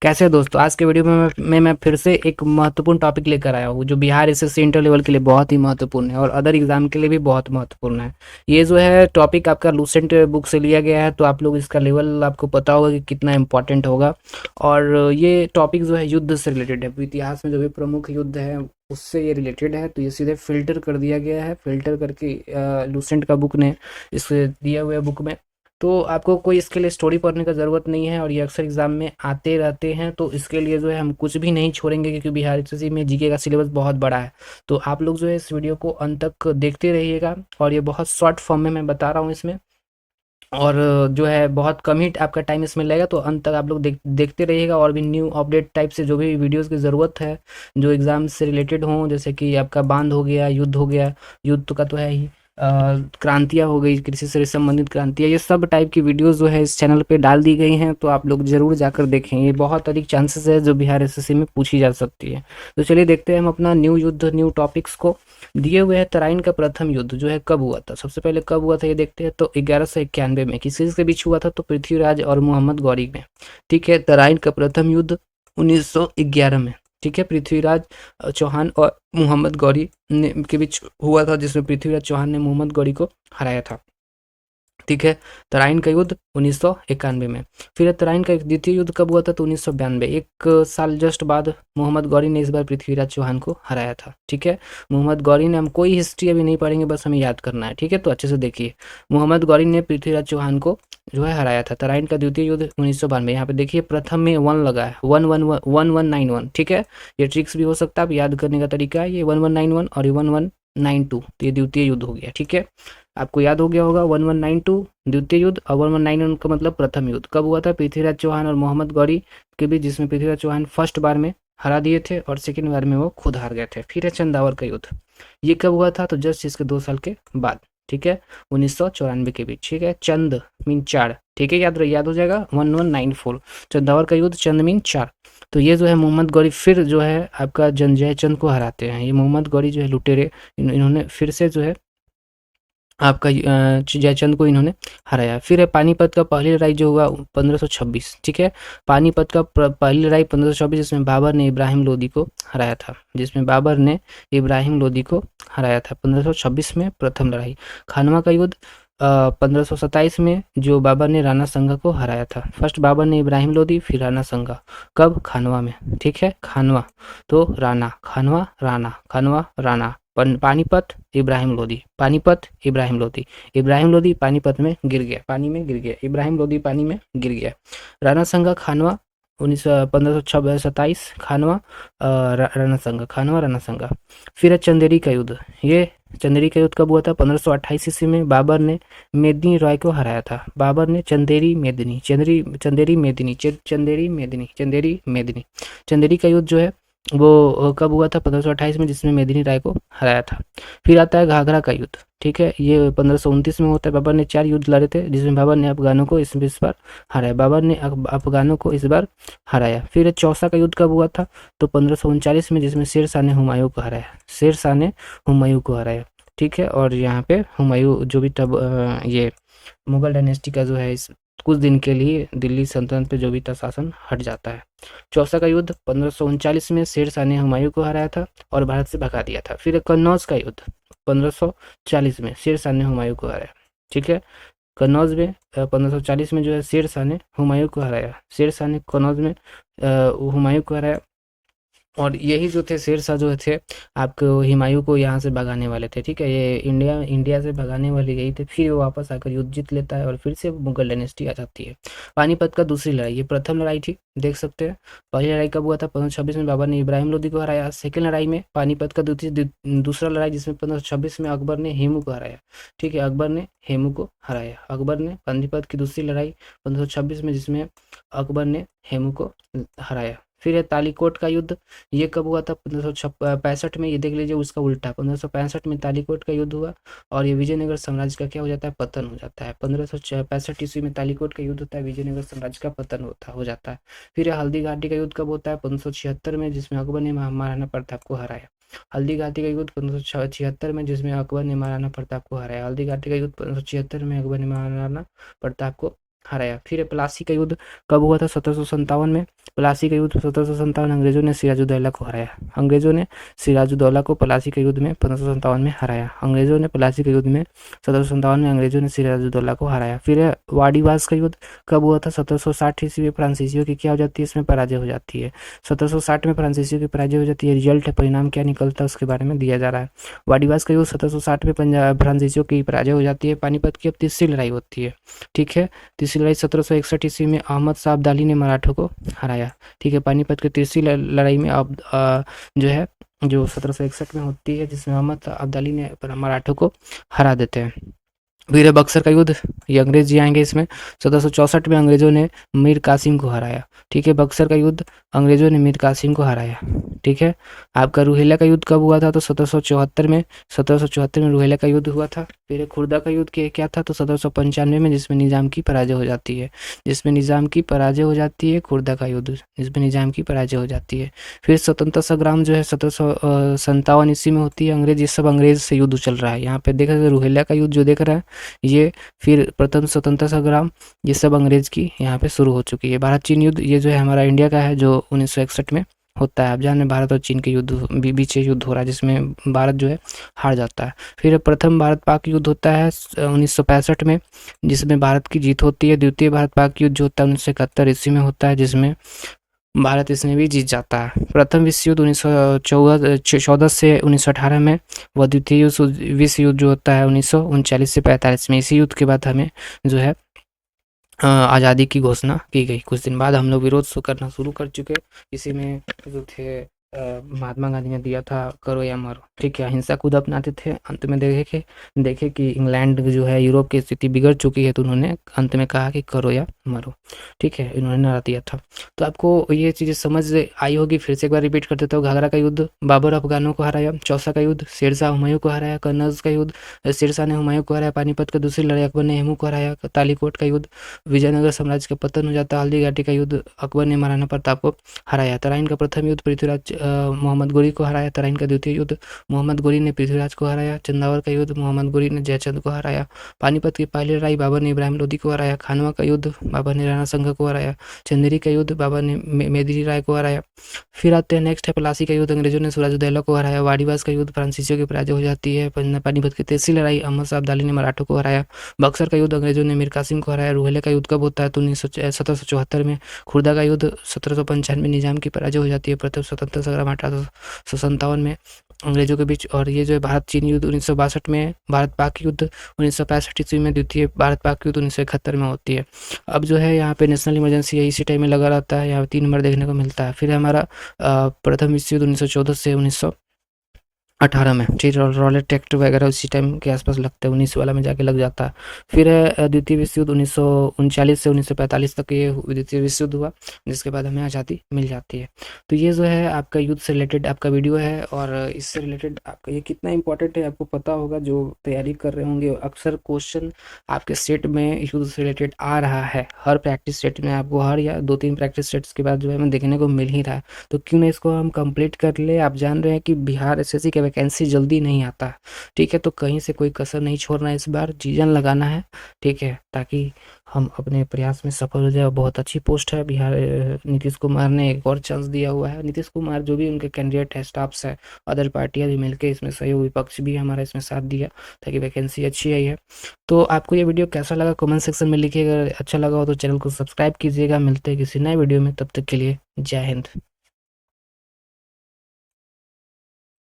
कैसे हैं दोस्तों? आज के वीडियो में मैं फिर से एक महत्वपूर्ण टॉपिक लेकर आया हूँ जो बिहार एसएससी इंटर लेवल के लिए बहुत ही महत्वपूर्ण है और अदर एग्जाम के लिए भी बहुत महत्वपूर्ण है। ये जो है टॉपिक आपका लूसेंट बुक से लिया गया है, तो आप लोग इसका लेवल आपको पता होगा कि कितना इम्पोर्टेंट होगा। और ये टॉपिक जो है युद्ध से रिलेटेड है, इतिहास में जो भी प्रमुख युद्ध है उससे ये रिलेटेड है। तो ये सीधे फिल्टर कर दिया गया है, फिल्टर करके लूसेंट का बुक ने इस दिया हुआ है बुक में। तो आपको कोई इसके लिए स्टोरी पढ़ने का ज़रूरत नहीं है और ये अक्सर एग्ज़ाम में आते रहते हैं, तो इसके लिए जो है हम कुछ भी नहीं छोड़ेंगे क्योंकि बिहार एसएससी में जीके का सिलेबस बहुत बड़ा है। तो आप लोग जो है इस वीडियो को अंत तक देखते रहिएगा और ये बहुत शॉर्ट फॉर्म में मैं बता रहा हूँ इसमें। और जो है बहुत कम ही आपका टाइम इसमें लगेगा, तो अंत तक आप लोग देखते रहिएगा। और भी न्यू अपडेट टाइप से जो भी वीडियोज़ की ज़रूरत है जो एग्ज़ाम से रिलेटेड हों, जैसे कि आपका बांध हो गया, युद्ध हो गया, युद्ध का तो है ही, क्रांतियाँ हो गई, कृषि से संबंधित क्रांतियाँ, ये सब टाइप की वीडियोज़ जो है इस चैनल पे डाल दी गई हैं, तो आप लोग ज़रूर जाकर देखें। ये बहुत अधिक चांसेस है जो बिहार एसएससी में पूछी जा सकती है। तो चलिए देखते हैं हम अपना न्यू युद्ध, न्यू टॉपिक्स को। दिए हुए है तराइन का प्रथम युद्ध जो है कब हुआ था, सबसे पहले कब हुआ था ये देखते हैं। तो 1191 में किसके बीच हुआ था, तो पृथ्वीराज और मोहम्मद गौरी में। ठीक है, तराइन का प्रथम युद्ध 1911 में। ठीक है, पृथ्वीराज चौहान और मोहम्मद गौरी के बीच हुआ था, जिसमें पृथ्वीराज चौहान ने मोहम्मद गौरी को हराया था। ठीक है, तराइन का युद्ध 1991 में। फिर तराइन का द्वितीय युद्ध कब हुआ था, तो 1992, एक साल जस्ट बाद मोहम्मद गौरी ने इस बार पृथ्वीराज चौहान को हराया था। ठीक है, मोहम्मद गौरी ने, हम कोई हिस्ट्री अभी नहीं पढ़ेंगे, बस हमें याद करना है। ठीक है, तो अच्छे से देखिए, मोहम्मद गौरी ने पृथ्वीराज चौहान को जो है हराया था। तराइन का द्वितीय युद्ध 1992। यहाँ पे देखिए प्रथम में 1 लगा है, 1191। ठीक है, ये ट्रिक्स भी हो सकता है, आप याद करने का तरीका है। ये 1191 और ये 1192, तो ये द्वितीय युद्ध हो गया। ठीक है, आपको याद हो गया होगा 1192 द्वितीय युद्ध और 1191 का मतलब प्रथम युद्ध कब हुआ था, पृथ्वीराज चौहान और मोहम्मद गौरी के बीच, जिसमें पृथ्वीराज चौहान फर्स्ट बार में हरा दिए थे और सेकेंड बार में वो खुद हार गए थे। फिर है चंदावर का युद्ध, ये कब हुआ था, तो जस्ट इसके 2 साल के बाद। ठीक है, 1994 के बीच। ठीक है, चंद मीन 4। ठीक है, याद हो जाएगा 1194, चंदावर का युद्ध, चंद मीन 4। तो ये जो है मोहम्मद गौरी फिर जो है आपका जंजय चंद को हराते हैं। ये मोहम्मद गौरी जो है लुटेरे, इन्होंने फिर से जो है आपका जयचंद को इन्होंने हराया। फिर है पानीपत का पहली लड़ाई जो हुआ 1526। ठीक है, पानीपत का पहली लड़ाई 1526, जिसमें बाबर ने इब्राहिम लोदी को हराया था, जिसमें बाबर ने इब्राहिम लोदी को हराया था 1526 में प्रथम लड़ाई। खानवा का युद्ध 1527 में, जो बाबर ने राणा संगा को हराया था। फर्स्ट बाबर ने इब्राहिम लोदी, फिर राणा संगा, कब, खानवा में। ठीक है, खानवा तो राणा, खानवा राणा, खानवा राणा। पानीपत इब्राहिम लोदी, पानीपत इब्राहिम लोदी, इब्राहिम लोदी पानीपत में गिर गया, पानी में गिर गया, इब्राहिम लोदी पानी में गिर गया। राणा संगा खानवा 1527, खानवा राणा संगा, खानवा राणा संगा। फिर है चंदेरी का युद्ध, ये चंदेरी का युद्ध कब हुआ था, 1528 ईस्वी में। बाबर ने मेदिनी राय को हराया था। बाबर ने चंदेरी मेदिनी, चंदेरी मेदिनी, चंदेरी का युद्ध जो है वो कब हुआ था, 1528 में, जिसमें मेदिनी राय को हराया था। फिर आता है घाघरा का युद्ध। ठीक है, ये 1529 में होता है। बाबर ने 4 युद्ध लड़े थे, जिसमें बाबर ने अफगानों को इस बार हराया, बाबर ने अफगानों को इस बार हराया। फिर चौसा का युद्ध कब हुआ था, तो 1539 में, जिसमें शेर शाह ने हुमायूं को हराया, शेर शाह ने हुमायूं को हराया। ठीक है, और यहाँ पे हुमायूं जो भी तब ये मुगल डायनेस्टी का जो है इस कुछ दिन के लिए दिल्ली सल्तनत पे जो भी था शासन हट जाता है। चौसा का युद्ध 1539 में, शेर शाह ने हुमायूं को हराया था और भारत से भगा दिया था। फिर कन्नौज का युद्ध 1540 में, शेर शाह ने हुमायूं को हराया। ठीक है, कन्नौज में 1540 में जो है शेर शाह ने हुमायूं को हराया, शेर शाह ने कन्नौज में हुमायूं को हराया। और यही जो थे शेर शाह जो थे आपको हुमायूं को यहाँ से भगाने वाले थे। ठीक है, ये इंडिया से भगाने वाले यही थे। फिर वो वापस आकर युद्ध जीत लेता है और फिर से मुगल डायनेस्टी आ जाती है। पानीपत का दूसरी लड़ाई, ये प्रथम लड़ाई थी, देख सकते हैं। पहली लड़ाई कब हुआ था, 1526 में, बाबर ने इब्राहिम लोदी को हराया। सेकेंड लड़ाई में पानीपत का दूसरा लड़ाई, जिसमें 1526 में अकबर ने हेमू को हराया। ठीक है, अकबर ने हेमू को हराया, अकबर ने पानीपत की दूसरी लड़ाई 1526 में, जिसमें अकबर ने हेमू को हराया। फिर है तालीकोट का युद्ध, ये कब हुआ था, 1565 में। ये देख लीजिए उसका उल्टा, 1565 में तालीकोट का युद्ध हुआ और ये विजयनगर साम्राज्य का क्या हो जाता है, पतन हो जाता है। 1565 ईस्वी में तालीकोट का युद्ध होता है, विजयनगर साम्राज्य का पतन हो जाता है। फिर हल्दी घाटी का युद्ध कब होता है, 1576 में, जिसमें अकबर ने महाराणा प्रताप को हराया। हल्दी घाटी का युद्ध 1576 में, जिसमें अकबर ने महाराणा प्रताप को हराया। हल्दी घाटी का युद्ध 1576 में, अकबर ने महाराणा प्रताप को हराया। फिर प्लासी का युद्ध कब हुआ था? 1757 में। प्लासी का युद्ध 1757, अंग्रेजों ने सिराजुद्दौला को हराया। अंग्रेजों ने सिराजुद्दौला को प्लासी के युद्ध में 1557 में हराया। अंग्रेजों ने प्लासी के युद्ध में 1757 में अंग्रेजों ने सिराजुद्दौला को हराया। फिर वाडीवास का युद्ध कब हुआ था? 1760 ईस्वी में। फ्रांसीसियों की क्या हो जाती है? इसमें पराजय हो जाती है। 1760 में फ्रांसीसियों की पराजय हो जाती है। रिजल्ट है, परिणाम क्या निकलता है उसके बारे में दिया जा रहा है। वाडीवास का युद्ध 1760 में पंजाब फ्रांसीसियों की पराजय हो जाती है। पानीपत की अब तीसरी लड़ाई होती है। ठीक है, तीसरी लड़ाई 1761 ईस्वी में अहमद शाह अब्दाली ने मराठों को हराया। ठीक है, पानीपत की तीसरी लड़ाई में अब जो है जो 1761 में होती है, जिसमें अहमद शाह अब्दाली ने मराठों को हरा देते हैं। फिर है बक्सर का युद्ध, ये अंग्रेज जी आएंगे इसमें। 1764 में अंग्रेजों ने मीर कासिम को हराया। ठीक है, बक्सर का युद्ध अंग्रेजों ने मीर कासिम को हराया। ठीक है, आपका रूहेला का युद्ध कब हुआ था? तो 1774 में। 1774 में रूहेला का युद्ध हुआ था। फिर खुर्दा का युद्ध क्या था? तो 1795 में, जिसमें निजाम की पराजय हो जाती है। जिसमें निजाम की पराजय हो जाती है, खुर्दा का युद्ध, जिसमें निजाम की पराजय हो जाती है। फिर स्वतंत्रता संग्राम जो है 1757 ईस्वी में होती है। अंग्रेज, ये सब अंग्रेज से युद्ध चल रहा है। यहाँ पे देखा जाए रूहेला का युद्ध जो देख रहा है ये, फिर प्रथम स्वतंत्रता संग्राम, ये सब अंग्रेज की यहाँ पे शुरू हो चुकी है। भारत चीन युद्ध, ये जो है हमारा इंडिया का है, जो 1961 में होता है। आप जान रहे हैं भारत और चीन के युद्ध बीच युद्ध हो रहा है, जिसमें भारत जो है हार जाता है। फिर प्रथम भारत पाक युद्ध होता है 1965 में, जिसमें भारत की जीत होती है। द्वितीय भारत पाक युद्ध जो होता है 1971 ईस्वी में होता है, जिसमें भारत इसमें भी जीत जाता है। प्रथम विश्व युद्ध 1914 से 1918 में, व द्वितीय विश्व युद्ध जो होता है 1939 से 45 में। इसी युद्ध के बाद हमें जो है आज़ादी की घोषणा की गई। कुछ दिन बाद हम लोग विरोध करना शुरू कर चुके। इसी में जो थे महात्मा गांधी ने दिया था करो या मरो। ठीक है, अहिंसा खुद अपनाते थे। अंत में देखे कि इंग्लैंड जो है, यूरोप की स्थिति बिगड़ चुकी है, तो उन्होंने अंत में कहा कि करो या मरो। ठीक है, इन्होंने नारा दिया था। तो आपको ये चीज़ें समझ आई होगी। फिर से एक बार रिपीट कर देता हूँ। घाघरा का युद्ध, बाबर अफगानों को हराया। चौसा का युद्ध, शेरशाह हुमायूं को हराया। कन्नौज का युद्ध, शेरशाह ने हुमायूं को हराया। पानीपत का दूसरी लड़ाई, अकबर ने हेमू को हराया। तालीकोट का युद्ध, विजयनगर साम्राज्य का पतन हो जाता है। हल्दी घाटी का युद्ध, अकबर ने महाराणा प्रताप को हराया। तराइन का प्रथम युद्ध, पृथ्वीराज मोहम्मद गोरी को हराया। तराइन का द्वितीय युद्ध, मोहम्मद गोरी ने पृथ्वीराज को हराया। चंदावर का युद्ध, मोहम्मद गोरी ने जयचंद को हराया। पानीपत की पहली लड़ाई, बाबर ने इब्राहिम लोदी को हराया। खानवा का युद्ध, बाबर ने राणा संघ को हराया। चंदेरी का युद्ध, बाबर ने मेदिनी राय को हराया। फिर आते हैं नेक्स्ट है प्लासी का युद्ध, अंग्रेजों ने सिराजुद्दौला को हराया। वाडीवास का युद्ध, फ्रांसीसियों की पराजय हो जाती है। पानीपत की तीसरी लड़ाई, अहमद शाह अब्दाली ने मराठों को हराया। बक्सर का युद्ध, अंग्रेजों ने मीर कासिम को हराया। रूहेले का युद्ध कब होता है? तो 1774 में। खुर्दा का युद्ध 1795 में, निजाम की पराजय हो जाती है। प्रथम स्वतंत्रता संग्राम 1857 में अंग्रेजों के बीच। और ये जो है भारत चीन युद्ध 1962 में। भारत पाक युद्ध 1965 ईस्वी में। द्वितीय भारत पाक युद्ध 1971 में होती है। अब जो है यहाँ पे नेशनल इमरजेंसी है, इसी टाइम में लगा रहता है। यहाँ 3 नंबर देखने को मिलता है। फिर हमारा प्रथम विश्व युद्ध 1914 से 1918 में। ठीक, रॉलेट एक्ट वगैरह उसी टाइम के आसपास लगता है, 19 वाला में जाके लग जाता है। फिर है द्वितीय विश्व युद्ध 1939 से 1945 तक, ये द्वितीय विश्व युद्ध हुआ, जिसके बाद हमें आज़ादी मिल जाती है। तो ये जो है आपका युद्ध से रिलेटेड आपका वीडियो है, और इससे रिलेटेड आपका ये कितना इंपॉर्टेंट है आपको पता होगा, जो तैयारी कर रहे होंगे। अक्सर क्वेश्चन आपके सेट में युद्ध से रिलेटेड आ रहा है। हर प्रैक्टिस सेट में आपको हर या 2-3 प्रैक्टिस सेट्स के बाद जो है हमें देखने को मिल ही रहा है। तो क्यों ना इसको हम कंप्लीट कर ले। आप जान रहे हैं कि बिहार एसएससी के वैकेंसी जल्दी नहीं आता। ठीक है, तो कहीं से कोई कसर नहीं छोड़ना है, इस बार जीजन लगाना है। ठीक है, ताकि हम अपने प्रयास में सफल हो जाए। बहुत अच्छी पोस्ट है। बिहार नीतीश कुमार ने एक और चांस दिया हुआ है। नीतीश कुमार, जो भी उनके कैंडिडेट है, स्टाफ्स है, अदर पार्टियां भी मिलकर इसमें सहयोग, विपक्ष भी हमारा इसमें साथ दिया, ताकि वैकेंसी अच्छी आई है। तो आपको ये वीडियो कैसा लगा कमेंट सेक्शन में लिखिएगा। अच्छा लगा हो तो चैनल को सब्सक्राइब कीजिएगा। मिलते हैं किसी नए वीडियो में, तब तक के लिए जय हिंद।